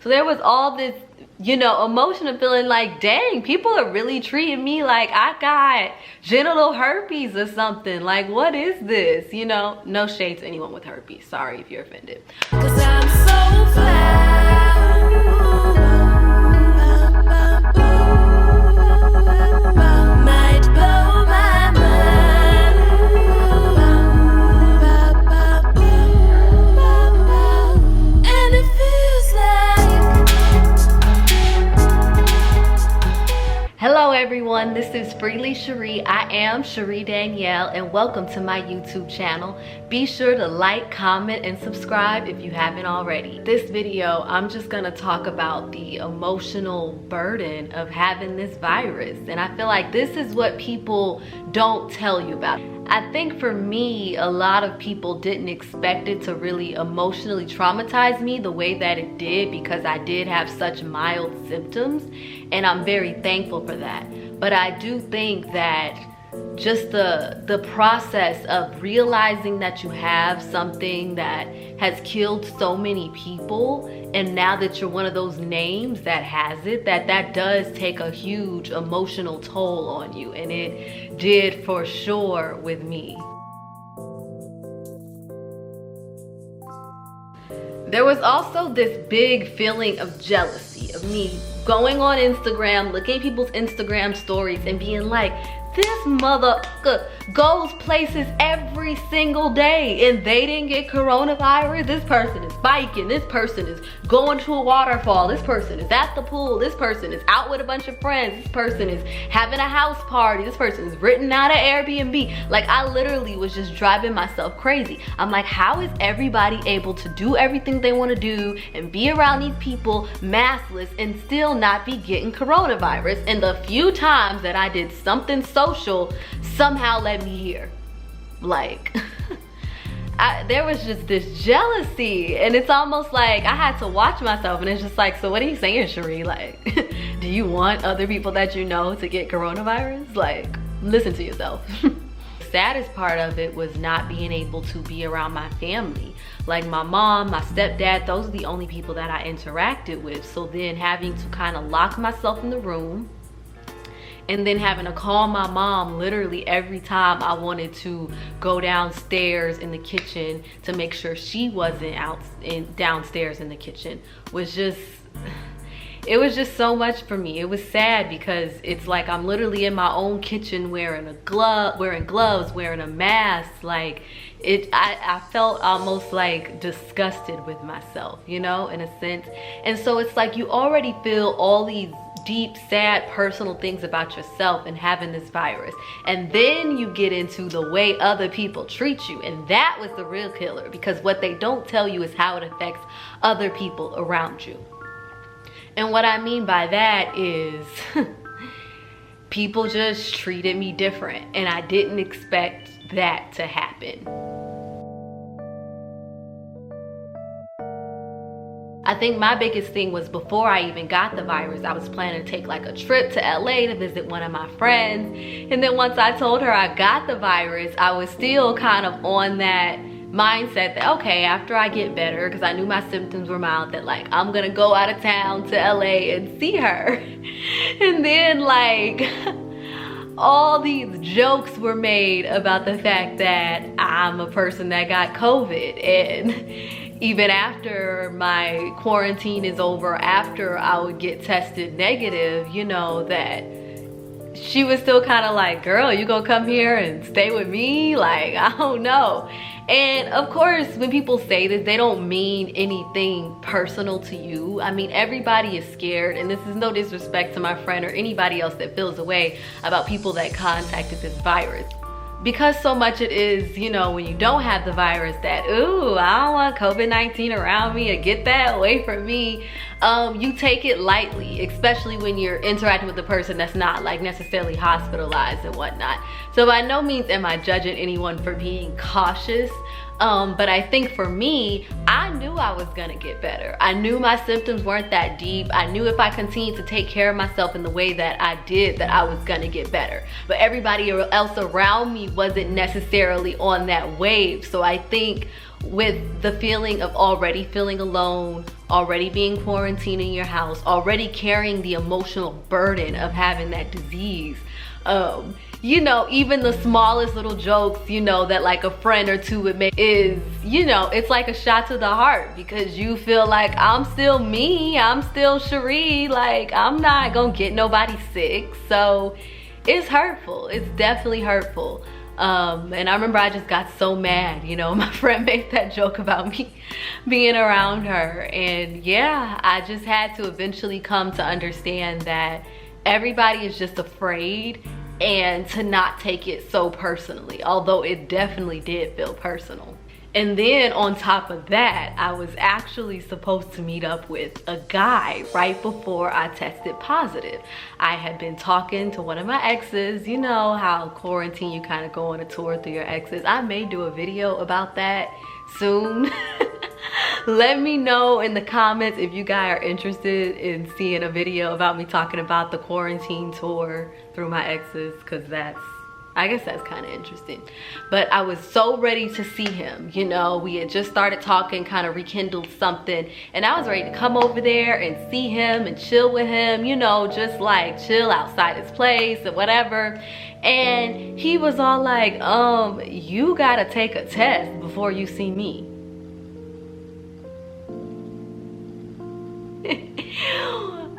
So there was all this, you know, emotion of feeling like, dang, people are really treating me like I got genital herpes or something. Like, what is this? You know, no shade to anyone with herpes. Sorry if you're offended. 'Cause I'm so flat. Hello everyone, this is Freely Cherie. I am Cherie Danielle and welcome to my YouTube channel. Be sure to like, comment, and subscribe if you haven't already. This video, I'm just gonna talk about the emotional burden of having this virus. And I feel like this is what people don't tell you about. I think for me, a lot of people didn't expect it to really emotionally traumatize me the way that it did because I did have such mild symptoms, and I'm very thankful for that. But I do think that just the process of realizing that you have something that has killed so many people, and now that you're one of those names that has it, that does take a huge emotional toll on you, and it did for sure with me. There was also this big feeling of jealousy of me going on Instagram, looking at people's Instagram stories and being like, this motherfucker goes places every single day and they didn't get coronavirus. This person is biking, this person is going to a waterfall, this person is at the pool, this person is out with a bunch of friends, this person is having a house party, this person is written out of Airbnb. Like, I literally was just driving myself crazy. I'm like, how is everybody able to do everything they want to do and be around these people maskless and still not be getting coronavirus? And the few times that I did something social somehow led me here. Like, there was just this jealousy, and it's almost like I had to watch myself, and it's just like, so what are you saying, Cherie? Like, do you want other people that you know to get coronavirus? Like, listen to yourself. The saddest part of it was not being able to be around my family. Like my mom, my stepdad, those are the only people that I interacted with. So then having to kind of lock myself in the room, and then having to call my mom literally every time I wanted to go downstairs in the kitchen to make sure she wasn't downstairs in the kitchen was just, it was just so much for me. It was sad because it's like I'm literally in my own kitchen wearing gloves, wearing a mask. Like, I felt almost like disgusted with myself, you know, in a sense. And so it's like you already feel all these deep, sad, personal things about yourself and having this virus. And then you get into the way other people treat you. And that was the real killer, because what they don't tell you is how it affects other people around you. And what I mean by that is people just treated me different, and I didn't expect that to happen. I think my biggest thing was before I even got the virus, I was planning to take like a trip to LA to visit one of my friends. And then once I told her I got the virus, I was still kind of on that mindset that, okay, after I get better, because I knew my symptoms were mild, that like I'm gonna go out of town to LA and see her. And then like all these jokes were made about the fact that I'm a person that got COVID, and even after my quarantine is over, after I would get tested negative, you know, that she was still kind of like, girl, you gonna come here and stay with me? Like, I don't know. And of course, when people say this, they don't mean anything personal to you. I mean, everybody is scared, and this is no disrespect to my friend or anybody else that feels a way about people that contacted this virus. Because so much it is, you know, when you don't have the virus, that, ooh, I don't want COVID-19 around me, or get that away from me. You take it lightly, especially when you're interacting with a person that's not like necessarily hospitalized and whatnot. So by no means am I judging anyone for being cautious. But I think for me, I knew I was gonna get better. I knew my symptoms weren't that deep. I knew if I continued to take care of myself in the way that I did, that I was gonna get better. But everybody else around me wasn't necessarily on that wave. So I think with the feeling of already feeling alone, already being quarantined in your house, already carrying the emotional burden of having that disease. You know, even the smallest little jokes, you know, that like a friend or two would make is, you know, it's like a shot to the heart, because you feel like I'm still me, I'm still Cherie, like I'm not gonna get nobody sick. So it's hurtful, it's definitely hurtful. And I remember I just got so mad, you know, my friend made that joke about me being around her. And yeah, I just had to eventually come to understand that everybody is just afraid, and to not take it so personally, although it definitely did feel personal. And then on top of that, I was actually supposed to meet up with a guy right before I tested positive. I had been talking to one of my exes. You know how quarantine, you kind of go on a tour through your exes. I may do a video about that soon. Let me know in the comments if you guys are interested in seeing a video about me talking about the quarantine tour through my exes, because I guess that's kind of interesting. But I was so ready to see him, you know, we had just started talking, kind of rekindled something, and I was ready to come over there and see him and chill with him, you know, just like chill outside his place or whatever. And he was all like, you gotta take a test before you see me.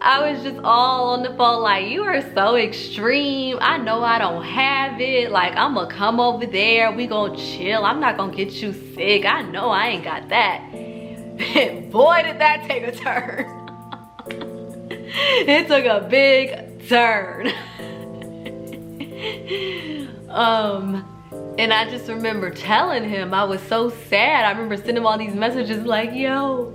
I was just all on the phone like, you are so extreme. I know I don't have it. Like, I'm gonna come over there, we gonna chill, I'm not gonna get you sick. I know I ain't got that. Boy, did that take a turn. It took a big turn. And I just remember telling him I was so sad. I remember sending him all these messages like, yo,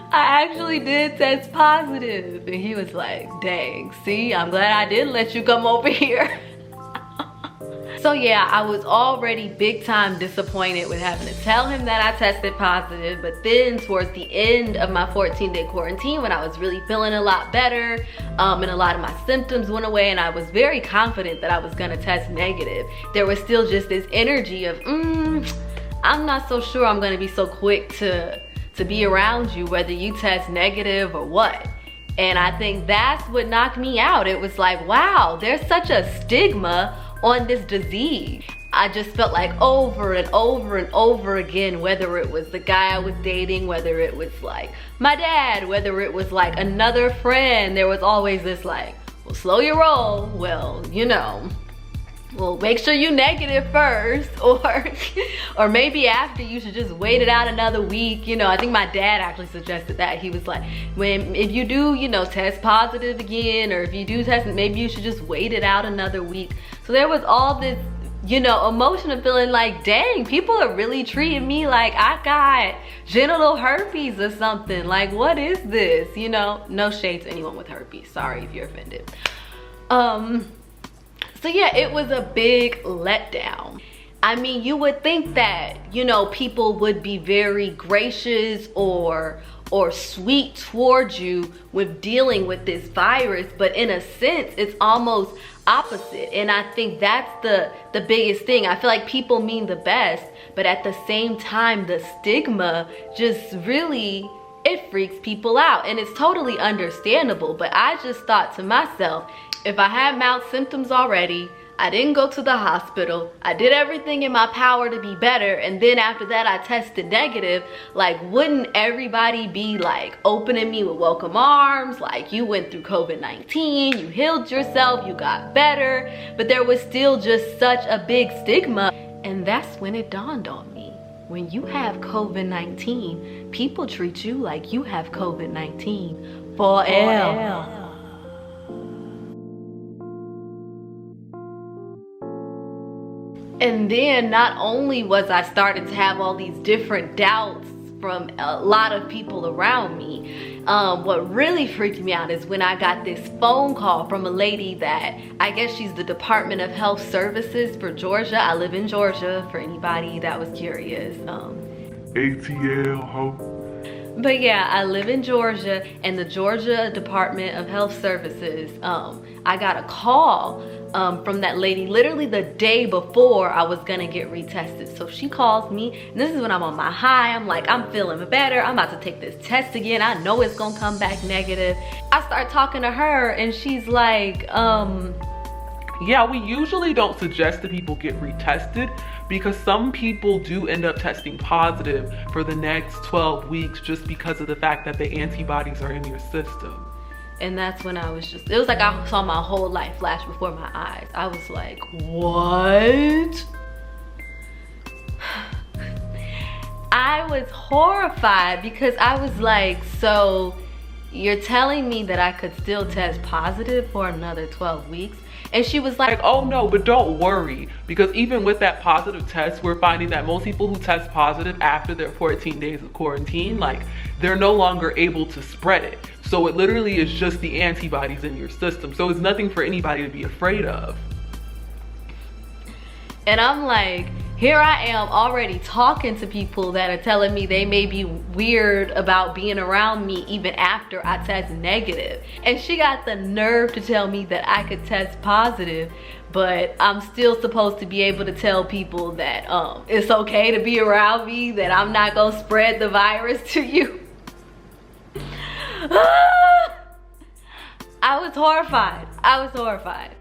I actually did test positive. And he was like, dang, see, I'm glad I didn't let you come over here. So yeah, I was already big time disappointed with having to tell him that I tested positive. But then towards the end of my 14-day quarantine, when I was really feeling a lot better, and a lot of my symptoms went away, and I was very confident that I was gonna test negative, there was still just this energy of, I'm not so sure I'm gonna be so quick to be around you, whether you test negative or what. And I think that's what knocked me out. It was like, wow, there's such a stigma on this disease. I just felt like over and over and over again, whether it was the guy I was dating, whether it was like my dad, whether it was like another friend, there was always this like, well, slow your roll. Well, you know, well, make sure you negative first, or maybe after, you should just wait it out another week. You know, I think my dad actually suggested that. He was like, if you do, you know, test positive again, or if you do test, maybe you should just wait it out another week. So there was all this, you know, emotion of feeling like, dang, people are really treating me like I got genital herpes or something. Like, what is this? You know, no shade to anyone with herpes. Sorry if you're offended. So yeah, it was a big letdown. I mean, you would think that, you know, people would be very gracious or sweet towards you with dealing with this virus, but in a sense, it's almost opposite. And I think that's the biggest thing. I feel like people mean the best, but at the same time, the stigma just really, it freaks people out. And it's totally understandable, but I just thought to myself, if I had mild symptoms already, I didn't go to the hospital, I did everything in my power to be better, and then after that I tested negative, like, wouldn't everybody be like opening me with welcome arms? Like, you went through COVID-19, you healed yourself, you got better, but there was still just such a big stigma. And that's when it dawned on me. When you have COVID-19, people treat you like you have COVID-19 forever. And then not only was I starting to have all these different doubts from a lot of people around me, what really freaked me out is when I got this phone call from a lady that, I guess she's the Department of Health Services for Georgia. I live in Georgia, for anybody that was curious. ATL, ho. But yeah, I live in Georgia, and the Georgia Department of Health Services, I got a call from that lady literally the day before I was gonna get retested. So she calls me, and this is when I'm on my high. I'm like, I'm feeling better. I'm about to take this test again. I know it's gonna come back negative. I start talking to her, and she's like, yeah, we usually don't suggest that people get retested because some people do end up testing positive for the next 12 weeks just because of the fact that the antibodies are in your system. And that's when I was just, it was like I saw my whole life flash before my eyes. I was like, what? I was horrified because I was like, so you're telling me that I could still test positive for another 12 weeks? And she was like, oh no, but don't worry, because even with that positive test, we're finding that most people who test positive after their 14 days of quarantine, like, they're no longer able to spread it. So it literally is just the antibodies in your system. So it's nothing for anybody to be afraid of. And I'm like, here I am already talking to people that are telling me they may be weird about being around me even after I test negative. And she got the nerve to tell me that I could test positive, but I'm still supposed to be able to tell people that it's okay to be around me, that I'm not gonna spread the virus to you. I was horrified. I was horrified.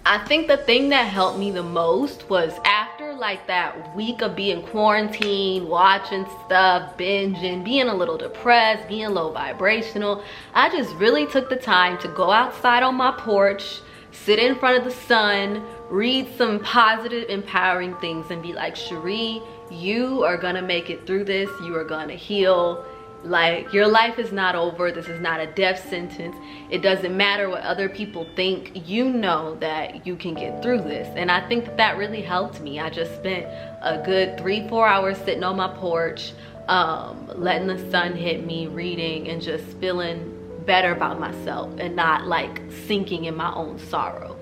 I think the thing that helped me the most was after like that week of being quarantined, watching stuff, binging, being a little depressed, being low vibrational, I just really took the time to go outside on my porch, sit in front of the sun, read some positive, empowering things and be like, Cherie, you are gonna make it through this. You are gonna heal. Like, your life is not over. This is not a death sentence. It doesn't matter what other people think. You know that you can get through this. And I think that that really helped me. I just spent a good 3-4 hours sitting on my porch, letting the sun hit me, reading, and just feeling better about myself and not like sinking in my own sorrow.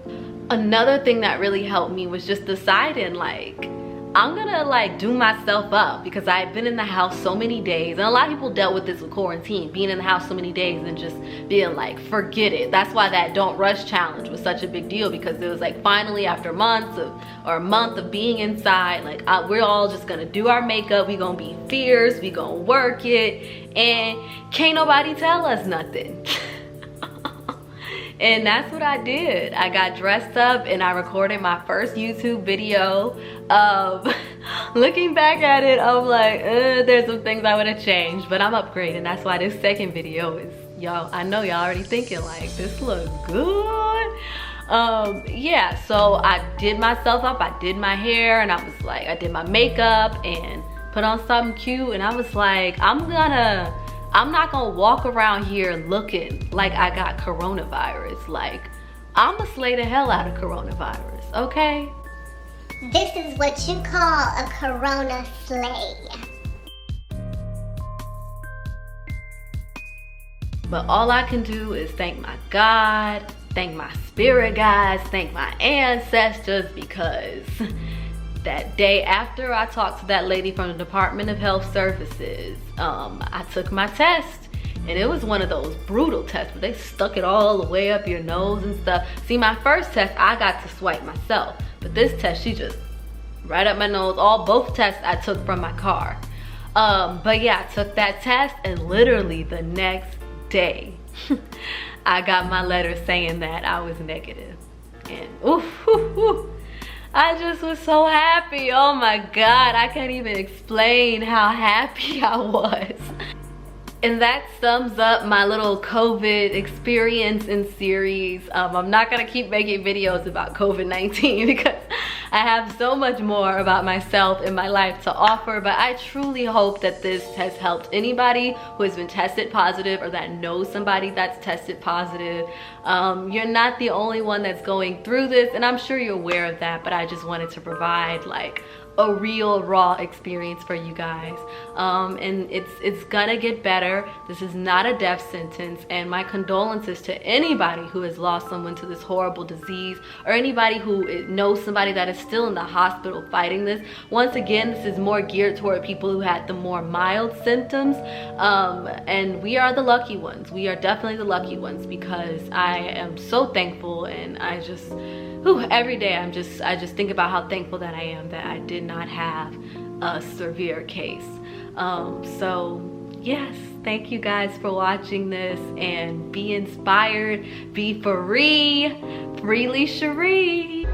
Another thing that really helped me was just deciding, like, I'm gonna like do myself up because I've been in the house so many days, and a lot of people dealt with this with quarantine, being in the house so many days and just being like, forget it. That's why that don't rush challenge was such a big deal, because it was like finally after months of, or a month of being inside, like we're all just gonna do our makeup, we gonna be fierce, we gonna work it, and can't nobody tell us nothing. And that's what I did. I got dressed up and I recorded my first YouTube video. Looking back at it, I'm like, there's some things I would have changed, but I'm upgrading. That's why this second video is, y'all, I know y'all already thinking like, this looks good. Yeah, so I did myself up, I did my hair, and I was like, I did my makeup and put on something cute, and I was like, I'm not gonna walk around here looking like I got coronavirus. Like, I'ma slay the hell out of coronavirus, okay? This is what you call a corona slay. But all I can do is thank my God, thank my spirit guides, thank my ancestors, because that day after I talked to that lady from the Department of Health Services, I took my test, and it was one of those brutal tests where they stuck it all the way up your nose and stuff. See, my first test, I got to swipe myself, but this test, she just right up my nose. Both tests I took from my car. But yeah, I took that test, and literally the next day, I got my letter saying that I was negative. And oof, I just was so happy. Oh my God, I can't even explain how happy I was. And that sums up my little COVID experience and series. I'm not gonna keep making videos about COVID-19 because I have so much more about myself and my life to offer, but I truly hope that this has helped anybody who has been tested positive or that knows somebody that's tested positive. You're not the only one that's going through this, and I'm sure you're aware of that, but I just wanted to provide like a real raw experience for you guys, and it's gonna get better. This is not a death sentence, and my condolences to anybody who has lost someone to this horrible disease, or anybody who knows somebody that is still in the hospital fighting this. Once again, this is more geared toward people who had the more mild symptoms, and we are the lucky ones. We are definitely the lucky ones, because I am so thankful, and I just every day I just think about how thankful that I am that I did not have a severe case. So yes, thank you guys for watching this, and be inspired, be free, freely Cherie.